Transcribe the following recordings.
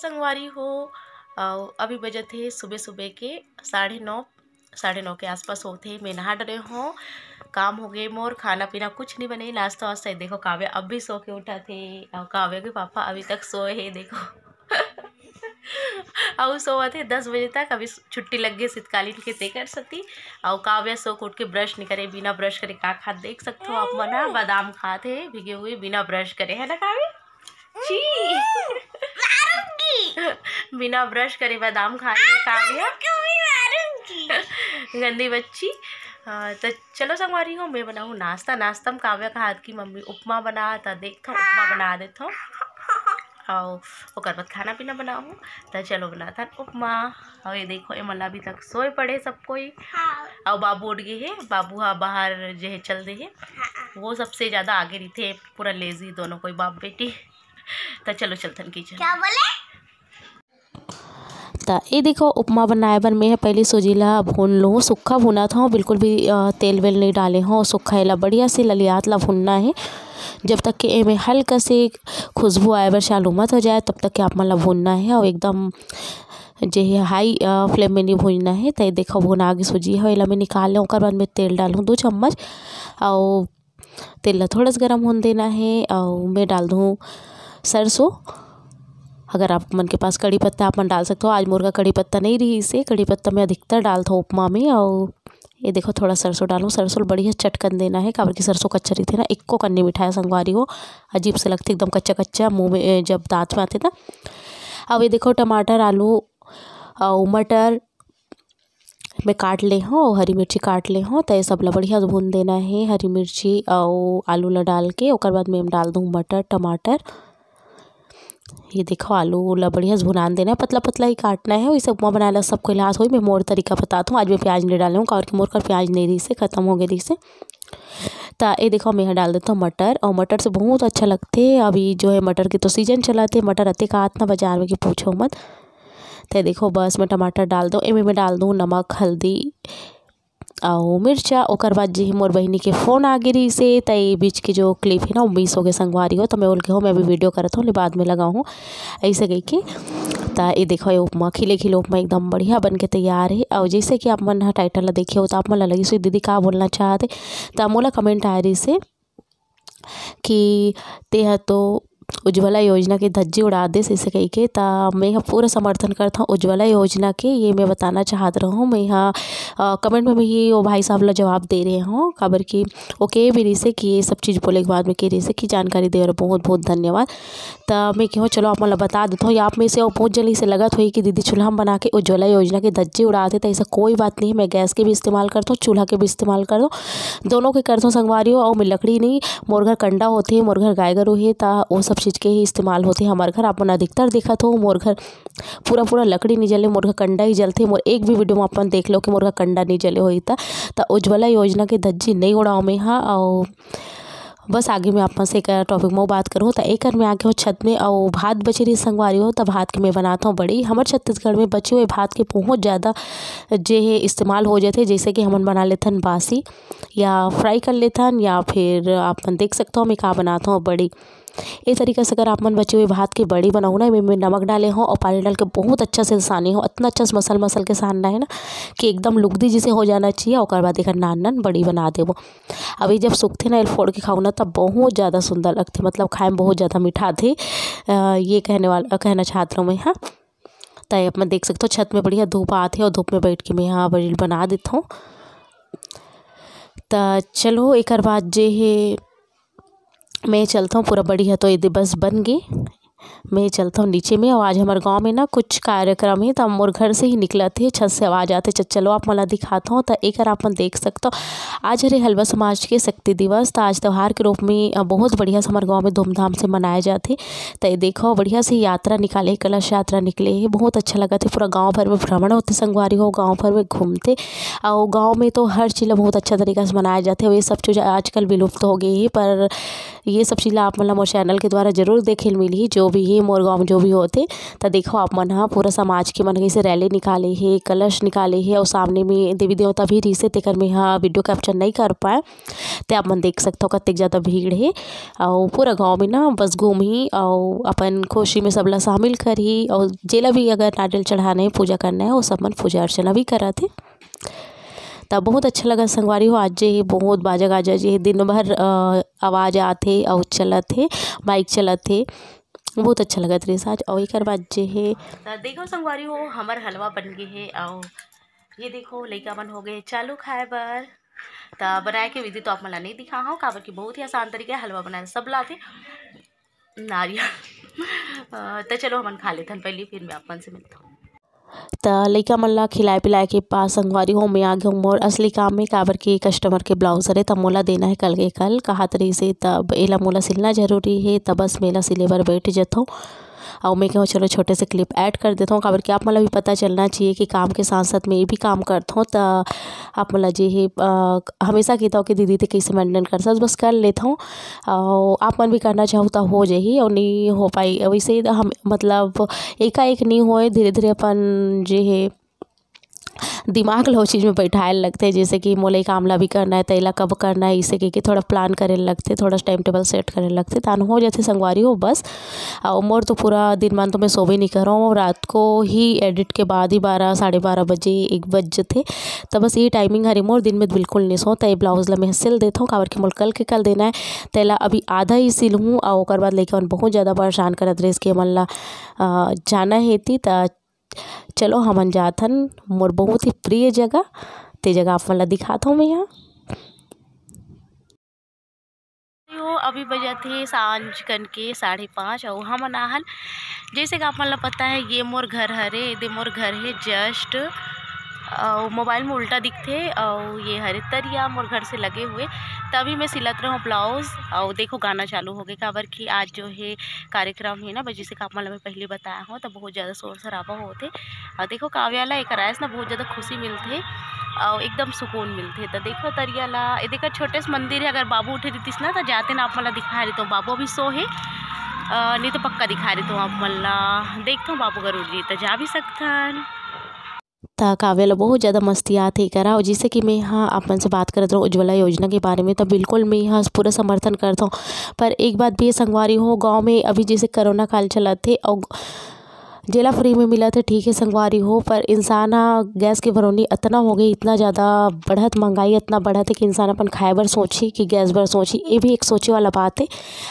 संगवारी हो। अभी बजे थे सुबह सुबह के 9:30 के आसपास होते। मैं नहा डरे हूँ, काम हो गए मोर, खाना पीना कुछ नहीं बने, नाश्ता वास्ता। देखो काव्या अब भी सो के उठा थे और काव्या के पापा अभी तक सोए हैं। देखो और सोए थे 10 बजे तक। अभी छुट्टी लग गई शीतकालीन के तेकर सती। और काव्या सो के उठ के ब्रश नहीं करे, बिना ब्रश करे का खा देख सकते हो आप मना। बादाम खाते भिगे हुए बिना ब्रश करे, है ना काव्या? छी बिना ब्रश करे बादाम खा रही है काव्या, गंदी बच्ची। तो चलो संगवारी हो, मैं बनाऊँ नाश्ता। नाश्ता में काव्या का हाथ की मम्मी उपमा बना, तो देखता हूँ उपमा बना देता हूँ और ओकर बाद खाना पीना बनाऊँ। तो चलो बनाता उपमा। और ये देखो ये मल्ला अभी तक सोए पड़े सब कोई। और बाबू उठ गए है, बाबू हाँ बाहर जो है चल दे है, वो सबसे ज़्यादा आगे रही थे, पूरा लेजी दोनों कोई बाप बेटी। तो चलो चलतन किचन। क्या बोले? तो ये देखो उपमा बनाए बर मैं पहले सूजीला भून लूँ। सूखा भुना था, बिल्कुल भी तेल वेल नहीं डाले हों। सूखा एला बढ़िया से ललियात ला भुनना है, जब तक कि में हल्का से खुशबू आए बर चालू मत हो जाए तब तक कि आप मन ला भुनना है। और एकदम जो है हाई फ्लेम में नहीं भूनना है। तो देखो भुना आगे सूजी है, एला मैं निकाल लूँ। बाद में तेल डालूँ 2 चम्मच और तेल ला थोड़ा सा गर्म होने देना है। और मैं डाल दूँ सरसों। अगर आप मन के पास कड़ी पत्ता आप मन डाल सकते हो। आज मोर का कड़ी पत्ता नहीं रही, इसे कड़ी पत्ता मैं अधिकतर डालता हूँ उपमा में। और ये देखो थोड़ा सरसों डालूँ। सरसों बढ़िया चटकन देना है, काबर की सरसों कच्चा रही थे ना, इक्को कन्नी मिठाई संगवारी हो अजीब से लगती, एकदम कच्चा कच्चा मुँह में जब दांत में आते ना। अब ये देखो टमाटर आलू और मटर मैं काट ले हूँ और हरी मिर्ची काट ले हूँ। तो ये सब ला बढ़िया भून देना है, हरी मिर्ची और आलू ला डाल के। और बाद में डाल दूँ मटर टमाटर। ये देखो आलू ला बढ़िया से भुनान देना है, पतला पतला ही काटना है। वैसे उपमा बनाने सबको इलाज हो। मैं मोर तरीका बताता हूँ। आज मैं प्याज नहीं डाले हूँ, और मोर का प्याज नहीं रही से ख़त्म हो गई रही से। तो ये देखो मैं डाल देता हूँ मटर, और मटर से बहुत अच्छा लगते। अभी जो है मटर के तो सीजन चलाते, मटर अते का आत ना बाजार में कि पूछो मत। तो देखो बस मैं टमाटर डाल दो, एमे मैं डाल दूँ नमक हल्दी और मिर्चा। और बाद जी मोर बहनी के फ़ोन आ गिरी से, तई बीच की जो क्लिप है ना वो मिस हो गए संगवारी हो। तो मैं बोल के हो मैं भी वीडियो करता हूँ, बाद में लगा हूँ ऐसे गई के। तो ये देखो ये उपमा खिले खिले उपमा एकदम बढ़िया बन के तैयार है। और जैसे कि आप मन टाइटल ला देखे हो तो आप मन लगी सो दीदी का बोलना चाहते, तो मोला कमेंट आ रही से कि ते तो उज्ज्वला योजना की धज्जी उड़ा दे इसे कही के। तो मैं पूरा समर्थन करता हूँ उज्ज्वला योजना के। ये मैं बताना चाहत रहा हूँ। मैं यहाँ कमेंट में भी ये वो भाई साहब ला जवाब दे रहे हूँ, खबर की वो कह भी रही से कि ये सब चीज़ बोले के बाद में कह रही से कि जानकारी दे रहे, बहुत बहुत धन्यवाद। तो मैं क्यों चलो आप मतलब बता देता हूँ। आप में से और बहुत जल्दी से लगत हुई कि दीदी चूल्हा बना के उज्ज्वला योजना की धज्जी उड़ाते, तो ऐसा कोई बात नहीं है। मैं गैस के भी इस्तेमाल करता हूँ, चूल्हा के भी इस्तेमाल करता हूँ, दोनों के करता हूँ संगवारी हो। और मैं लकड़ी नहीं, मोर घर कंडा होते हैं, मोर घर गाय गरू है, तो वो सब चीज़ के ही इस्तेमाल होते हैं हमारे घर। अपन अधिकतर देखा तो मोर घर पूरा लकड़ी नहीं जले, मोर घर कंडा ही जलते। मोर एक भी वीडियो में अपन देख लो कि मोर घर कंडा नहीं जले हुई था। तो उज्ज्वला योजना की धज्जी नहीं उड़ाओ में। हाँ और बस आगे मैं आप से एक टॉपिक में बात करूँ तो एक में आगे हो छत में और भात बची रही संगवारी हो। तो भात के मैं बनाता हूँ बड़ी। हमारे छत्तीसगढ़ में बचे हुए भात के बहुत ज़्यादा जे है इस्तेमाल हो जाते, जैसे कि हम बना लेते हैं बासी या फ्राई कर लेते हैं, या फिर आप देख सकते हो मैं क्या बनाता हूँ बड़ी। इस तरीके से अगर आप मन बचे हुए भात की बड़ी बनाओ ना, मैं नमक डाले हो और पानी डाल के बहुत अच्छा से साने हो, इतना अच्छा से मसल के सानना है ना कि एकदम लुगदी जैसे हो जाना चाहिए। और बाद एक नान बड़ी बना दे वो। अभी जब सूखते ना फोड़ के खाओ ना तब बहुत ज़्यादा सुंदर लगते, मतलब खाए में बहुत ज़्यादा मीठा थे। ये कहना चाहता हूँ मैं। हाँ तो आप देख सकते हो छत में बढ़िया धूप आते है और धूप में बैठ के मैं यहाँ बड़ी बना देता हूँ। तो चलो एक बाद जे है मैं चलता हूँ पूरा बढ़िया। तो ये बस बन गई, मैं चलता हूँ नीचे में। और आज हमारे गांव में ना कुछ कार्यक्रम है, तो हम मोर घर से ही निकला थे, छत से आवाज़ आते चलो आप मला दिखाता हूँ। तो एक आप देख सकते हो आज हरे हलवा समाज के शक्ति दिवस। तो आज त्यौहार के रूप में बहुत बढ़िया से हमारे गाँव में धूमधाम से मनाए जाते। तो ये देखो बढ़िया से यात्रा निकाले, कलश यात्रा निकले है, बहुत अच्छा लगा था। पूरा गाँव भर में भ्रमण होते संगवारी हो, गाँव भर में घूमते। और गाँव में तो हर चीज़ बहुत अच्छा तरीका से मनाए जाते हैं। ये सब चीज़ आजकल विलुप्त हो गई है, पर ये सब चीज़ आप मतलब मोर चैनल के द्वारा जरूर देखे मिली, जो भी है मोर गाँव में जो भी होते। तो देखो आप मन हाँ पूरा समाज के मन कैसे रैली निकाले है, कलश निकाले है और सामने में देवी देवता भी रही से तेकर में हाँ वीडियो कैप्चर नहीं कर पाए। तो आप मन देख सकते हो कतक ज़्यादा भीड़ है और पूरा गाँव में ना बस घूमी और अपन खुशी में सबला शामिल करी और जेला भी अगर नारियल चढ़ाना है पूजा करना है वो सब मन पूजा अर्चना भी करा थे। तब बहुत अच्छा लगा संगवारी हो। आज जे बहुत बाजा गाजा जे दिन भर आवाज़ आते और चलत है, माइक चलत है, बहुत अच्छा लगा रे आज। और एक बाद जे है देखो संगवारी हो हमार हलवा बन गए है और ये देखो लइका मन हो गए चालू खाए बर। तो बनाए के विधि तो आप मला नहीं दिखा हूँ काबर की बहुत ही आसान तरीका है हलवा बनाने सब लाते नारियल। तो चलो हमन खा लेते पहले फिर मैं अपन से मिलता हूँ। तो लइका मन ला खिलाए पिलाए के पास संगवारी हो मैं आ गया मोर असली काम में काबर के कस्टमर के ब्लाउज अरे तब मोला देना है कल के कल कहात रही से तब एला मोला सिलना जरूरी है। तब बस मेला सिले बर बैठ जाता हूँ और मैं कहूँ चलो छोटे से क्लिप ऐड कर देता हूँ काबर कि आप मला भी पता चलना चाहिए कि काम के साथ साथ मैं ये भी काम करता हूँ। तो आप मला जे है हमेशा कहता हूँ कि दीदी तो कैसे मेंटेन कर सकते बस कर लेता हूँ और आप मन भी करना चाहो तो हो जाही और नहीं हो पाई वैसे हम मतलब एकाएक नहीं होए धीरे धीरे अपन जे है दिमाग ला चीज़ में बैठाए लगते जैसे कि मोला कामला भी करना है तैला कब करना है इसे कि थोड़ा प्लान करे लगते थोड़ा टाइम टेबल सेट करे लगते तान हो जाते संगवारी हो बस। और मोर तो पूरा दिन मान तो मैं सोवे नहीं कर रहा हूँ रात को ही एडिट के बाद ही 12 साढ़े 12 बजे 1 बज जाते। तो बस ये टाइमिंग हरी मोर दिन में बिल्कुल नहीं सो तय ब्लाउज ला मैं सिल देता हूँ काबर कि मोल कल के कल देना है तैला अभी आधा ही सिल हूँ और ओकर बाद लेके बहुत ज़्यादा परेशान करत रहे इसके मन ला जाना है थी। तो चलो हमन जाथन मोर बहुत ही प्रिय जगह ते जगह आप मला दिखाता हूँ मैं यहाँ। अभी बजा थे सांझ कन के 5:30 और हमन आहन जैसे कि आप मन ला पता है ये मोर घर हरे दे मोर घर है जस्ट और मोबाइल में उल्टा दिखते और ये हरे तरिया मोर घर से लगे हुए। तभी मैं सिलत रहूँ ब्लाउज और देखो गाना चालू हो गया काबर कि आज जो है कार्यक्रम है ना जैसे कि आप मन ला मैं पहले बताया हूँ तो बहुत ज़्यादा शोर शराबा होते और देखो काव्या ला एक राइस ना बहुत ज़्यादा खुशी मिलते और एकदम सुकून मिलते। तो देखो तरिया ला ये देखो छोटे से मंदिर है अगर बाबू उठे रही ना तो जाते ना आप मन ला दिखा रही तो बाबू अभी सो है नहीं तो पक्का दिखा रही तो आप मन ला देखता हूँ बाबू अगर उठ जी तो जा भी सकथन। तो काव्या ला बहुत ज़्यादा मस्ती आती करा और जिससे कि मैं यहाँ आप मन से बात करते रहूँ उज्ज्वला योजना के बारे में तो बिल्कुल मैं यहाँ पूरा समर्थन करता हूँ। पर एक बात भी संगवारी हो गांव में अभी जैसे कोरोना काल चला थे और जेला फ्री में मिला था ठीक है संगवारी हो पर इंसान गैस की भरौनी इतना हो गई इतना ज़्यादा बढ़त महंगाई इतना बढ़त है कि इंसान अपन खाए बर सोची कि गैस बर सोची ये भी एक सोचे वाला बात है।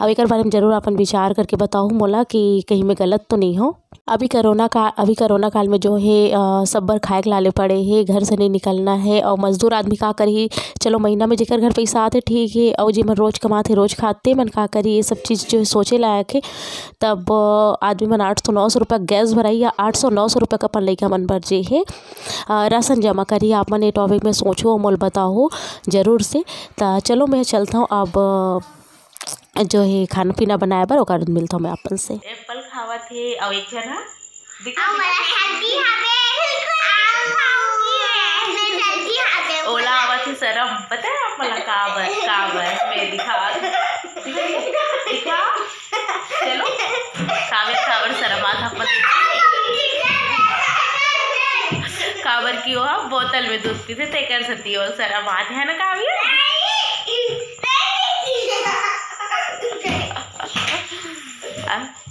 अब एक बारे में जरूर अपन विचार करके बताओ मोला कि कहीं मैं गलत तो नहीं हो। अभी कोरोना काल में जो है सब बर खाए लाले पड़े है घर से नहीं निकलना है और मजदूर आदमी का करी चलो महीना में जेकर घर पैसा आते ठीक है और जी मन रोज कमाते रोज खाते मन का करी ये सब चीज़ जो है सोचे लायक है। तब आदमी मन 800-900 रुपये गैस भराई या 800-900 रुपये का अपन लइका मन बर जे है राशन जमा करी आप मन ये टॉपिक में सोचो मोल बताओ ज़रूर से। तो चलो मैं चलता हूँ अब जो है खाना पीना बनाए बर ओकर मिलता हूँ मैं अपन से। एप्पल खावा थे और एक जना ओला आवा थे शरम पता है आप मला काबर मैं दिखा चलो काबर शरम आता काबर की हो बोतल में दूध पीते ते कर सकती हो शरम आते है ना काव्य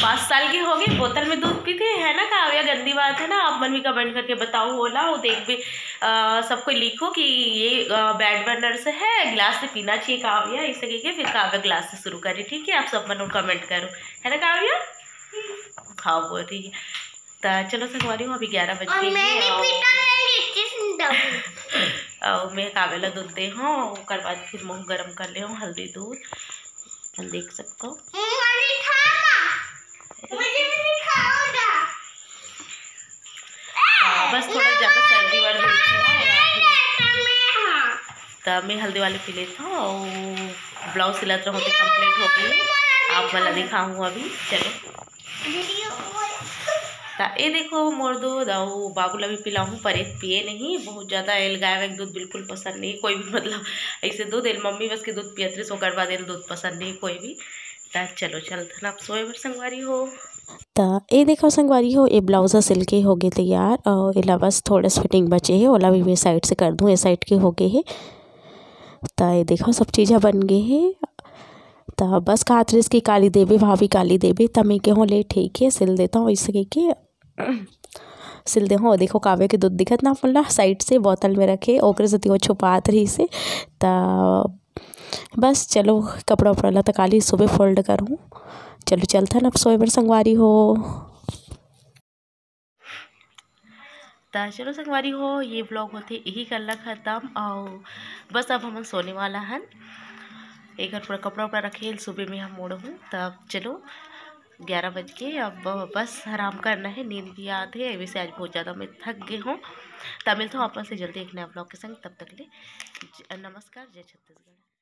5 साल की हो गई बोतल में दूध पीते है ना काव्या गंदी बात है ना। आप मन भी कमेंट करके बताओ हो ना वो देख भी सबको लिखो कि ये बैड मैनर्स है गिलास से पीना चाहिए काव्या इसे कह फिर काव्या गिलास से शुरू करी ठीक है। आप सब मन कमेंट करो है ना काव्या हाँ बोल रही है। तो चलो संगवारी हूँ अभी 11 बज गई और मैं काव्या ला दूध दे हूँ ओकर बाद फिर मुँह गर्म कर ले हूँ हल्दी दूध देख सकते हो। बस थोड़ा ज़्यादा सर्दी वर्दी तब मैं हल्दी वाले पी लेता हूँ और ब्लाउज सिलत रहा तो कंप्लीट हो गई आप वाला दिखाऊँ अभी चलो। ये देखो मोर दूध और बाबूला भी पिलाऊँ पर एक पिए नहीं बहुत ज़्यादा एल गाय दूध बिल्कुल पसंद नहीं कोई भी मतलब ऐसे दूध एल मम्मी बस के दूध पियत रही सो कर बाद दूध पसंद नहीं कोई भी। चलो चलते ना आप सोए बर संगवारी हो। तो ये देखो संगवारी हो, ये ब्लाउज सिल के हो गए तैयार और इला बस थोड़े से फिटिंग बचे है, ओला भी मैं साइड से कर दूँ, ये साइड के हो गए है। तो ये देखो सब चीज़ें बन गए है। तो बस कातरिस की काली देवी भाभी काली देवी तमें के हो ले ठीक है सिल देता हूँ इसे के सिल दे हो। देखो काव्य के दूध दिखत ना फुल्ला साइड से बोतल में रखे ओकरे से वो छुपात रही से। तो बस चलो कपड़ा उपड़ा ला काली सुबह फोल्ड करूँ। चलो चलता ना अब सोए बर संगवारी हो। तो चलो संगवारी हो, ये ब्लॉग होते यही कर ख़त्म और बस अब हम सोने वाला हन। एक घर पूरा कपड़ा उपड़ा रखे सुबह में हम मोड़ हूँ। तब चलो 11 बज के अब बस आराम करना है, नींद भी आती है वैसे आज बहुत ज़्यादा मैं थक गई हूँ। तब मिलता हूँ आपस से जल्दी एक नया ब्लॉग के संग, तब तक ले नमस्कार, जय छत्तीसगढ़।